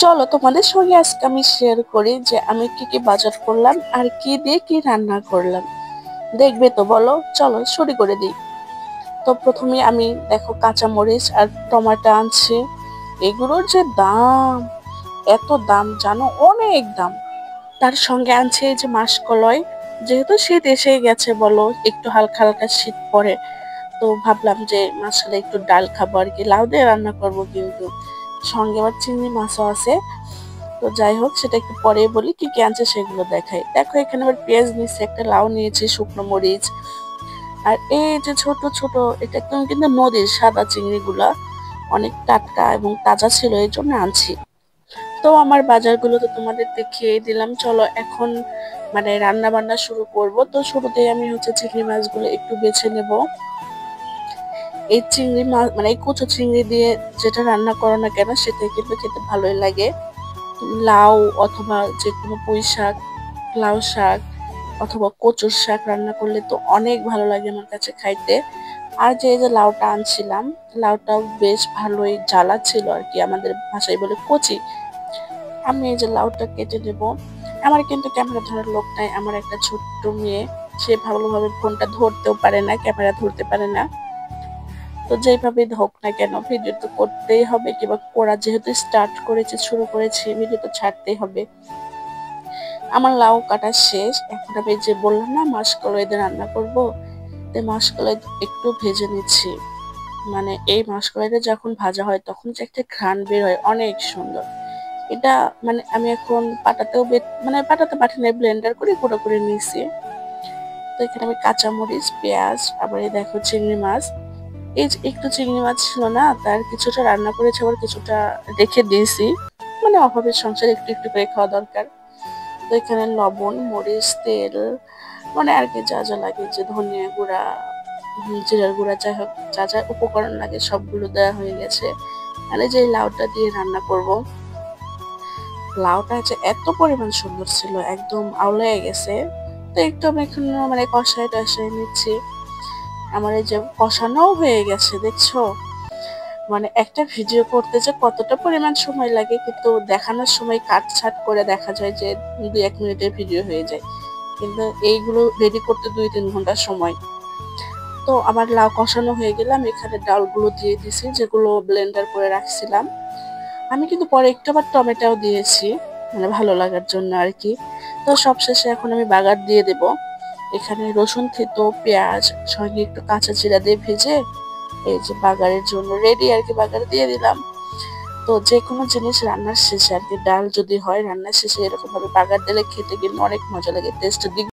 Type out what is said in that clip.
চলো তোমাদের সঙ্গে আজকে আমি শেয়ার করি যে আমি কি কি বাজার করলাম আর কি দিয়ে কি রান্না করলাম। দেখবে তো বলো, চলো শুরু করে দিই। তো প্রথমে আমি দেখো কাঁচামরিচ আর টমেটো আনছি। এগুলোর যে দাম, এত দাম জানো, অনেক দাম। তার সঙ্গে আনছে এই যে মাসকলাই, যেহেতু শীত এসে গেছে বলো, একটু হালকা হালকা শীত পড়ে, তো ভাবলাম যে মাছটা একটু ডাল খাবো আর কি, লাউ দিয়ে রান্না করবো, কিন্তু সঙ্গে আবার চিংড়ি মাছও আছে। তো যাই হোক, সেটা একটু পরে বলি কি কি আনছে সেগুলো দেখাই। দেখো এখানে আবার পেঁয়াজ নিয়েছি, একটা লাউ নিয়েছি, শুকনো মরিচ, আর এই যে ছোট ছোট, এটা একদম কিন্তু নদীর সাদা চিংড়িগুলা, অনেক টাটকা এবং তাজা ছিল, এই জন্য আনছি। তো আমার বাজারগুলো তো তোমাদের দেখিয়ে দিলাম, চলো এখন রান্না বান্না শুরু করব। তো শুরুতেই আমি চিংড়ি মাছগুলো একটু বেছে নেব। এই চিংড়ি মাছ এই কুচো চিংড়ি দিয়ে যেটা রান্না করো না কেন, সেটাই কিন্তু খেতে ভালোই লাগে। লাউ অথবা যে কোনো পুঁই শাক, লাউ শাক অথবা কচুর শাক রান্না করলে তো অনেক ভালো লাগে আমার কাছে খাইতে। আর যে এই যে লাউটা আনছিলাম, লাউটাও বেশ ভালোই জ্বালা ছিল আর কি, আমাদের ভাষায় বলে কচি। আমি এই যে লাউটা কেটে নেব। আমার কিন্তু ক্যামেরা ধরার লোক নাই, আমার একটা ছোট্ট মেয়ে, সে ভালোভাবে ফোনটা ধরতেও পারে না, ক্যামেরা ধরতে পারে না। তো যেভাবে হোক না কেন, ভিডিও তো করতেই হবে, কিংবা করা যেহেতু স্টার্ট করেছে, শুরু করেছি, ভিডিও তো ছাড়তেই হবে। আমার লাউ কাটা শেষ, এখন আমি যে বললাম না মাসকলাই দিয়ে রান্না করব, তাই মাসকলাই একটু ভেজে নিচ্ছি। এই মাসকলাইটা যখন ভাজা হয় তখন যে একটা ঘ্রাণ বের হয়, অনেক সুন্দর। এটা আমি এখন পাটাতেও পাটাতে বাটি নাই, ব্লেন্ডার করে গুঁড়ো করে নিয়েছি। তো এখানে আমি কাঁচামরিচ, পেঁয়াজ, আবার এই দেখো চিংড়ি মাছ। এই যে একটু চিংড়ি মাছ ছিল না, তার কিছুটা রান্না করেছি, আবার কিছুটা রেখে দিয়েছি, অভাবের সংসারে একটু একটু করে খাওয়া দরকার। তো এখানে লবণ, মরিচ, তেল, আর কি যা যা লাগে, যে ধনিয়া গুঁড়া, জিরার গুঁড়া, যাই হোক যা যা উপকরণ লাগে সবগুলো দেওয়া হয়ে গেছে। আর এই যে লাউটা দিয়ে রান্না করব, লাউটা যে এত পরিমাণ সুন্দর ছিল, একদম আউলায় গেছে। তো একটু আমি এখন কষাই টষাই নিচ্ছি। আমার এই যে কষানো হয়ে গেছে, দেখছো? একটা ভিডিও করতে যে কতটা পরিমাণ সময় লাগে, কিন্তু দেখানোর সময় কাটছাট করে দেখা যায় যে 2-1 মিনিটের ভিডিও হয়ে যায়, কিন্তু এইগুলো রেডি করতে 2-3 ঘন্টা সময়। তো আমার লাউ কষানো হয়ে গেলে আমি এখানে ডালগুলো দিয়ে দিছি, যেগুলো ব্লেন্ডার করে রাখছিলাম। আমি কিন্তু পরে একটু আবার টমেটোও দিয়েছি, ভালো লাগার জন্য আর কি। তো সবশেষে এখন আমি বাগার দিয়ে দেব। এখানে রসুন থেতো, পেঁয়াজ, সঙ্গে একটু কাঁচা জিরা দিয়ে ভেজে এই যে বাগারের জন্য রেডি আর কি, বাগার দিয়ে দিলাম। তো যে কোনো জিনিস রান্নার শেষে আর কি, ডাল যদি হয় রান্নার শেষে এরকম ভাবে বাগার দিলে খেতে কিন্তু অনেক মজা লাগে, টেস্ট